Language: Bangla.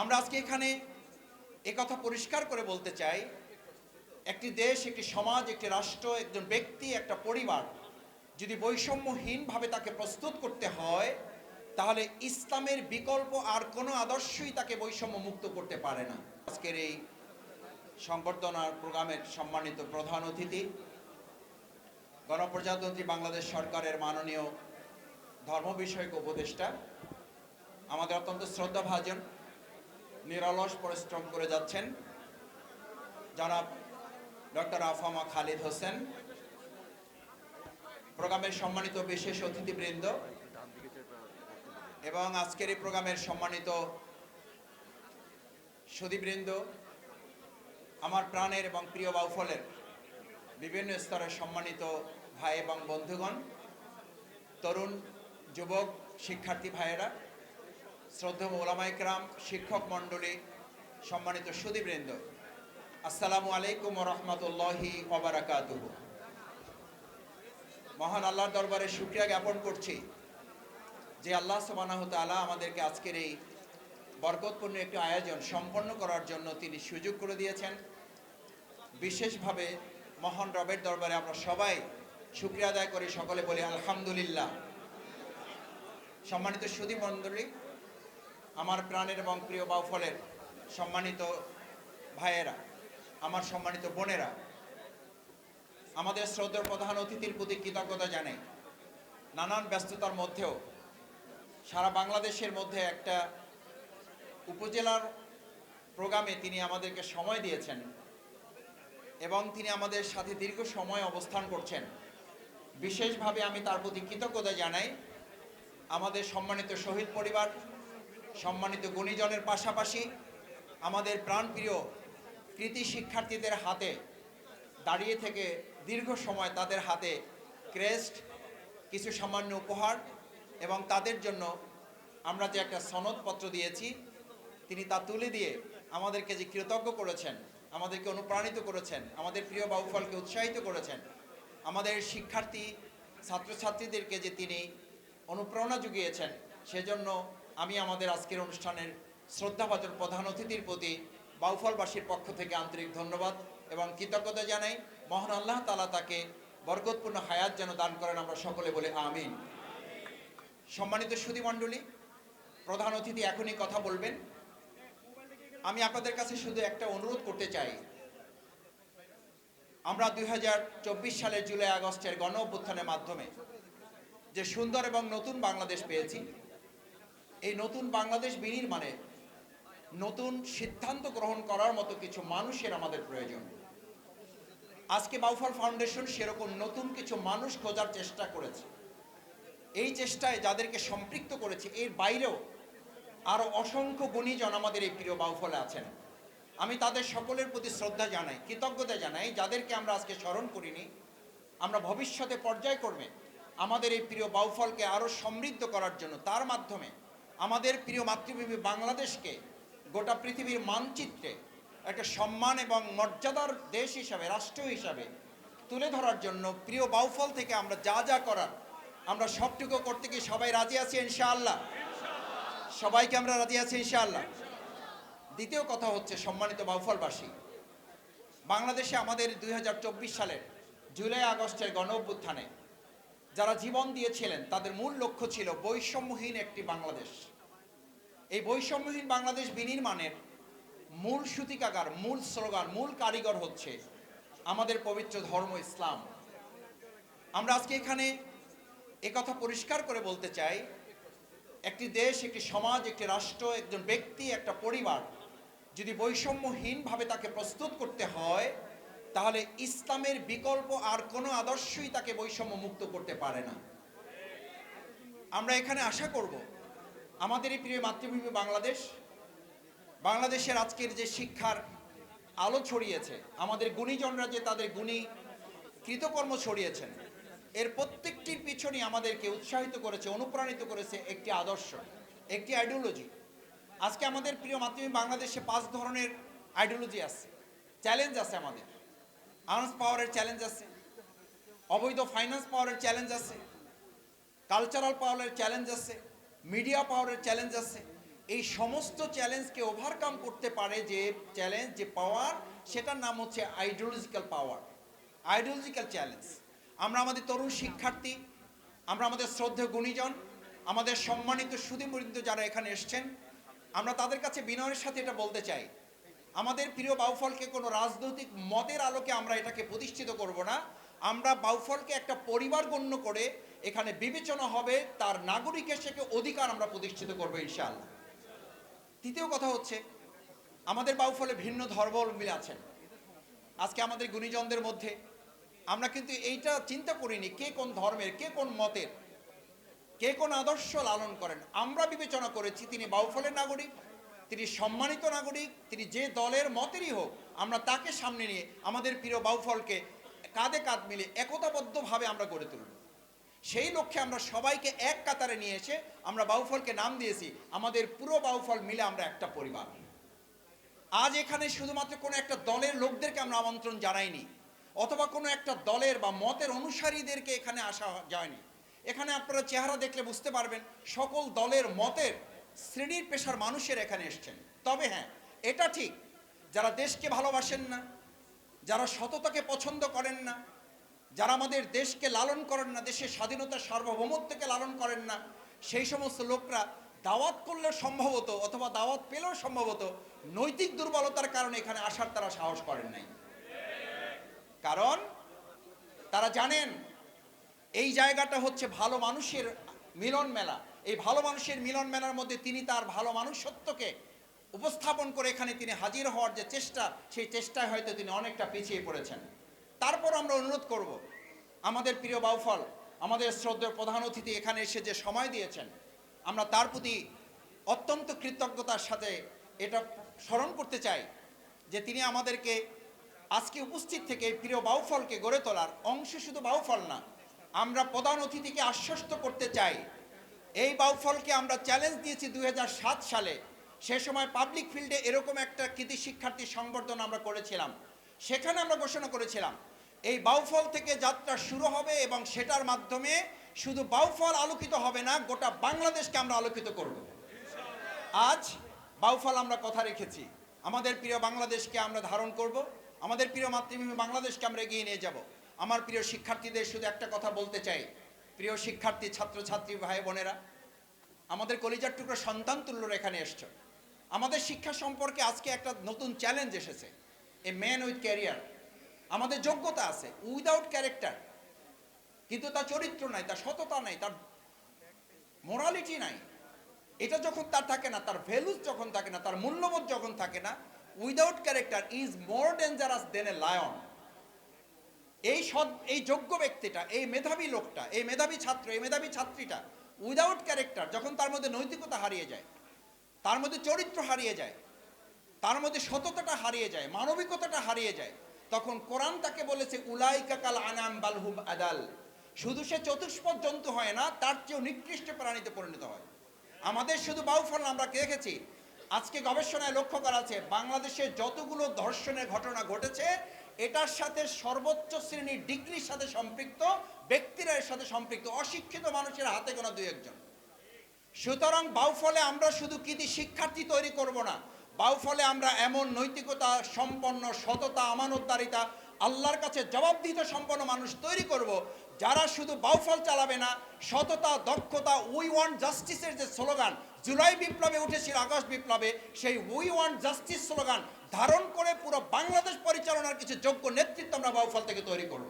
আমরা আজকে এখানে একথা পরিষ্কার করে বলতে চাই, একটি দেশ, একটি সমাজ, একটি রাষ্ট্র, একজন ব্যক্তি, একটা পরিবার যদি বৈষম্যহীনভাবে তাকে প্রস্তুত করতে হয়, তাহলে ইসলামের বিকল্প আর কোনো আদর্শই তাকে বৈষম্য মুক্ত করতে পারে না। আজকের এই সংবর্ধনা প্রোগ্রামের সম্মানিত প্রধান অতিথি, গণপ্রজাতন্ত্রী বাংলাদেশ সরকারের মাননীয় ধর্ম বিষয়ক উপদেষ্টা, আমাদের অত্যন্ত শ্রদ্ধাভাজন, নিরলস পরিশ্রম করে যাচ্ছেন জনাব ডক্টর আফামা খালিদ হোসেন, প্রোগ্রামের সম্মানিত বিশেষ অতিথিবৃন্দ এবং আজকের এই প্রোগ্রামের সম্মানিত সুধীবৃন্দ, আমার প্রাণের এবং প্রিয় বাউফলের বিভিন্ন স্তরের সম্মানিত ভাই এবং বন্ধুগণ, তরুণ যুবক শিক্ষার্থী ভাইয়েরা, শ্রদ্ধেয় ওলামায়ে কেরাম, শিক্ষক মণ্ডলী, সম্মানিত সুধীবৃন্দ, আসসালামু আলাইকুম ওয়া রাহমাতুল্লাহি ওয়া বারাকাতুহু। মহান আল্লাহর দরবারে শুকরিয়া জ্ঞাপন করছি যে আল্লাহ সুবহানাহু ওয়া তাআলা আমাদেরকে আজকের এই বরকতপূর্ণ একটি আয়োজন সম্পন্ন করার জন্য তিনি সুযোগ করে দিয়েছেন। বিশেষভাবে মহান রবের দরবারে আমরা সবাই শুকরিয়া আদায় করি, সকলে বলি আলহামদুলিল্লাহ। সম্মানিত সুধী মণ্ডলী, আমার প্রাণের এবং প্রিয় বাউফলের সম্মানিত ভাইয়েরা, আমার সম্মানিত বোনেরা, আমাদের শ্রদ্ধেয় প্রধান অতিথির প্রতি কৃতজ্ঞতা জানাই। নানান ব্যস্ততার মধ্যেও সারা বাংলাদেশের মধ্যে একটা উপজেলার প্রোগ্রামে তিনি আমাদেরকে সময় দিয়েছেন এবং তিনি আমাদের সাথে দীর্ঘ সময় অবস্থান করছেন। বিশেষভাবে আমি তার প্রতি কৃতজ্ঞতা জানাই। আমাদের সম্মানিত শহীদ পরিবার, সম্মানিত গুণীজনের পাশাপাশি আমাদের প্রাণপ্রিয় কৃতি শিক্ষার্থীদের হাতে দাঁড়িয়ে থেকে দীর্ঘ সময় তাদের হাতে ক্রেস্ট, কিছু সামান্য উপহার এবং তাদের জন্য আমরা যে একটা সনদপত্র দিয়েছি, তিনি তা তুলে দিয়ে আমাদেরকে যে কৃতজ্ঞ করেছেন, আমাদেরকে অনুপ্রাণিত করেছেন, আমাদের প্রিয় বাউফলকে উৎসাহিত করেছেন, আমাদের শিক্ষার্থী ছাত্রছাত্রীদেরকে যে তিনি অনুপ্রেরণা জুগিয়েছেন, সেজন্য আমি আমাদের আজকের অনুষ্ঠানের শ্রদ্ধাভাজন প্রধান অতিথির প্রতি বাউফলবাসীর পক্ষ থেকে আন্তরিক ধন্যবাদ এবং কৃতজ্ঞতা জানাই। মহান আল্লাহ তাআলা তাকে বরকতপূর্ণ হায়াত যেন দান করেন, আমরা সকলে বলে আমিন। সম্মানিত সুধী মণ্ডলী, প্রধান অতিথি এখনই কথা বলবেন। আমি আপনাদের কাছে শুধু একটা অনুরোধ করতে চাই। আমরা 2024 সালের জুলাই আগস্টের গণ অভ্যুত্থানের মাধ্যমে যে সুন্দর এবং নতুন বাংলাদেশ পেয়েছি, এই নতুন বাংলাদেশ বিনির্মাণে নতুন সিদ্ধান্ত গ্রহণ করার মতো কিছু মানুষের আমাদের প্রয়োজন। আজকে বাউফল ফাউন্ডেশন সেরকম নতুন কিছু মানুষ খোঁজার চেষ্টা করেছে। এই চেষ্টায় যাদেরকে সম্পৃক্ত করেছে, এর বাইরেও আরও অসংখ্য গুণীজন আমাদের এই প্রিয় বাউফলে আছেন। আমি তাদের সকলের প্রতি শ্রদ্ধা জানাই, কৃতজ্ঞতা জানাই। যাদেরকে আমরা আজকে স্মরণ করিনি, আমরা ভবিষ্যতে পর্যায়ক্রমে আমাদের এই প্রিয় বাউফলকে আরও সমৃদ্ধ করার জন্য, তার মাধ্যমে আমাদের প্রিয় মাতৃভূমি বাংলাদেশকে গোটা পৃথিবীর মানচিত্রে একটা সম্মান এবং মর্যাদার দেশ হিসাবে, রাষ্ট্র হিসাবে তুলে ধরার জন্য প্রিয় বাউফল থেকে আমরা যা যা করার, আমরা সবটুকু করতে কি সবাই রাজি আছি ইনশাআল্লাহ? সবাইকে আমরা রাজি আছি ইনশাআল্লাহ। দ্বিতীয় কথা হচ্ছে, সম্মানিত বাউফলবাসী, বাংলাদেশে আমাদের 2024 সালের জুলাই আগস্টের গণ অভ্যুত্থানে যারা জীবন দিয়েছিলেন, তাদের মূল লক্ষ্য ছিল বৈষম্যহীন একটি বাংলাদেশ। এই বৈষম্যহীন বাংলাদেশ বিনির্মাণের মূল সূতিকাগার, মূল স্লোগান, মূল কারিগর হচ্ছে আমাদের পবিত্র ধর্ম ইসলাম। আমরা আজকে এখানে একথা পরিষ্কার করে বলতে চাই, একটি দেশ, একটি সমাজ, একটি রাষ্ট্র, একজন ব্যক্তি, একটা পরিবার যদি বৈষম্যহীনভাবে তাকে প্রস্তুত করতে হয়, তাহলে ইসলামের বিকল্প আর কোনো আদর্শই তাকে বৈষম্য মুক্ত করতে পারে না। আমরা এখানে আশা করব আমাদের এই প্রিয় মাতৃভূমি বাংলাদেশ, বাংলাদেশের আজকের যে শিক্ষার আলো ছড়িয়েছে, আমাদের গুণীজনরা যে তাদের গুণী কৃতকর্ম ছড়িয়েছেন, এর প্রত্যেকটির পিছনে আমাদেরকে উৎসাহিত করেছে, অনুপ্রাণিত করেছে একটি আদর্শ, একটি আইডিওলজি। আজকে আমাদের প্রিয় মাতৃভূমি বাংলাদেশে 5 ধরনের আইডিওলজি আছে, চ্যালেঞ্জ আছে। আমাদের আর্মস পাওয়ারের চ্যালেঞ্জ আছে, অবৈধ ফাইন্যান্স পাওয়ারের চ্যালেঞ্জ আছে, কালচারাল পাওয়ারের চ্যালেঞ্জ আছে, মিডিয়া পাওয়ারের চ্যালেঞ্জ আছে। এই সমস্ত চ্যালেঞ্জকে ওভারকাম করতে পারে, যে চ্যালেঞ্জ, যে পাওয়ার, সেটার নাম হচ্ছে আইডিওলজিক্যাল পাওয়ার, আইডিওলজিক্যাল চ্যালেঞ্জ। আমরা আমাদের তরুণ শিক্ষার্থী, আমরা আমাদের শ্রদ্ধেয় গুণীজন, আমাদের সম্মানিত সুধীবৃন্দ যারা এখানে এসছেন, আমরা তাদের কাছে বিনয়ের সাথে এটা বলতে চাই, আমাদের প্রিয় বাউফলকে কোনো রাজনৈতিক মতের আলোকে আমরা এটাকে প্রতিষ্ঠিত করব না। আমরা বাউফলকে একটা পরিবার গণ্য করে এখানে বিবেচনা হবে, তার নাগরিক হিসেবে অধিকার আমরা প্রতিষ্ঠিত করবো ইনশাআল্লাহ। তৃতীয় কথা হচ্ছে, আমাদের বাউফলে ভিন্ন ধর্মাবলম্বী আছেন। আজকে আমাদের গুণীজনদের মধ্যে আমরা কিন্তু এইটা চিন্তা করিনি কে কোন ধর্মের, কে কোন মতের, কে কোন আদর্শ লালন করেন। আমরা বিবেচনা করেছি তিনি বাউফলের নাগরিক, তিনি সম্মানিত নাগরিক, তিনি যে দলের মতেরই হোক, আমরা তাকে সামনে নিয়ে আমাদের প্রিয় বাউফলকে কাঁধে কাঁধ মিলে একতাবদ্ধভাবে আমরা গড়ে তুলব। সেই লক্ষ্যে আমরা সবাইকে এক কাতারে নিয়ে এসে আমরা বাউফলকে নাম দিয়েছি আমাদের পুরো বাউফল মিলে আমরা একটা পরিবার। আজ এখানে শুধুমাত্র কোনো একটা দলের লোকদেরকে আমরা আমন্ত্রণ জানাইনি, অথবা কোনো একটা দলের বা মতের অনুসারীদেরকে এখানে আসা যায়নি। এখানে আপনারা চেহারা দেখলে বুঝতে পারবেন সকল দলের মতের শ্রেণীর পেশার মানুষের এখানে এসছেন। তবে হ্যাঁ, এটা ঠিক, যারা দেশকে ভালোবাসেন না, যারা সততাকে পছন্দ করেন না, যারা আমাদের দেশকে লালন করেন না, দেশের স্বাধীনতার সার্বভৌমত্বকে লালন করেন না, সেই সমস্ত লোকরা দাওয়াত করলেও সম্ভবত, অথবা দাওয়াত পেলেও সম্ভবত নৈতিক দুর্বলতার কারণে এখানে আসার তারা সাহস করেন নাই। কারণ তারা জানেন এই জায়গাটা হচ্ছে ভালো মানুষের মিলন মেলা। এই ভালো মানুষের মিলন মেলার মধ্যে তিনি তার ভালো মানুষত্বকে উপস্থাপন করে এখানে তিনি হাজির হওয়ার যে চেষ্টা, সেই চেষ্টায় হয়তো তিনি অনেকটা পিছিয়ে পড়েছেন। তারপর আমরা অনুরোধ করব, আমাদের প্রিয় বাউফল, আমাদের শ্রদ্ধেয় প্রধান অতিথি এখানে এসে যে সময় দিয়েছেন, আমরা তার প্রতি অত্যন্ত কৃতজ্ঞতার সাথে এটা স্মরণ করতে চাই যে তিনি আমাদেরকে আজকে উপস্থিত থেকে প্রিয় বাউফলকে গড়ে তোলার অংশ, শুধু বাউফল না, আমরা প্রধান অতিথিকে আশ্বস্ত করতে চাই, এই বাউফলকে আমরা চ্যালেঞ্জ দিয়েছি 2007 সালে। সে সময় পাবলিক ফিল্ডে এরকম একটা কৃতি শিক্ষার্থী সংবর্ধনা আমরা করেছিলাম। সেখানে আমরা ঘোষণা করেছিলাম এই বাউফল থেকে যাত্রা শুরু হবে, এবং সেটার মাধ্যমে শুধু বাউফল আলোকিত হবে না, গোটা বাংলাদেশকে আমরা আলোকিত করব। আজ বাউফল আমরা কথা রেখেছি, আমাদের প্রিয় বাংলাদেশকে আমরা ধারণ করব, আমাদের প্রিয় মাতৃভূমি বাংলাদেশকে আমরা এগিয়ে নিয়ে যাব। আমার প্রিয় শিক্ষার্থীদের শুধু একটা কথা বলতে চাই, প্রিয় শিক্ষার্থী, ছাত্রছাত্রী ভাই বোনেরা, আমাদের কলিজার টুকরো সন্তান তুল্যরা এখানে এসছো। আমাদের শিক্ষা সম্পর্কে আজকে একটা নতুন চ্যালেঞ্জ এসেছে, এ ম্যান উইথ ক্যারিয়ার। আমাদের যোগ্যতা আছে উইদাউট ক্যারেক্টার, কিন্তু তার চরিত্র নাই, তার সততা নাই, তার মোরালিটি নাই। এটা যখন তার থাকে না, তার ভ্যালুস যখন থাকে না, তার মূল্যবোধ যখন থাকে না, without character is more dangerous then a lion. এই যোগ্য ব্যক্তিটা, এই মেধাবী লোকটা, এই মেধাবী ছাত্র, এই মেধাবী ছাত্রীটা উইদাউট ক্যারেক্টার, যখন তার মধ্যে নৈতিকতা হারিয়ে যায়, তার মধ্যে চরিত্র হারিয়ে যায়, তার মধ্যে সততাটা হারিয়ে যায়, মানবিকতাটা হারিয়ে যায়, তখন কোরআন তাকে বলেছে উলাইকা কাল আনাম বাল হুম আদাল। শুধু সে চতুষ্পদ জন্তু হয় না, তার চেয়েও নিকৃষ্ট প্রাণীতে পরিণত হয়। আমাদের শুধু বাউফল আমরা দেখেছি, আজকে গবেষণায় লক্ষ্য করা আছে বাংলাদেশে যতগুলো ধর্ষণের ঘটনা ঘটেছে, এটার সাথে সর্বোচ্চ শ্রেণীর ডিগ্রির সাথে সম্পৃক্ত ব্যক্তিরা এর সাথে সম্পৃক্ত, অশিক্ষিত মানুষের হাতে গোনা 2-1 জন। সুতরাং বাউফলে আমরা শুধু কৃতি শিক্ষার্থী তৈরি করব না, বাউফলে আমরা এমন নৈতিকতা সম্পন্ন, সততা, আমানতদারিতা, আল্লাহর কাছে জবাবদিহিতা সম্পন্ন মানুষ তৈরি করব, যারা শুধু বাউফল চালাবে না, সততা, দক্ষতা, উই ওয়ান্ট জাস্টিসের যে স্লোগান জুলাই বিপ্লবে উঠেছিল, আগস্ট বিপ্লবে, সেই উই ওয়ান্ট জাস্টিস স্লোগান ধারণ করে পুরো বাংলাদেশ পরিচালনার কিছু যোগ্য নেতৃত্ব আমরা বাউফল থেকে তৈরি করব।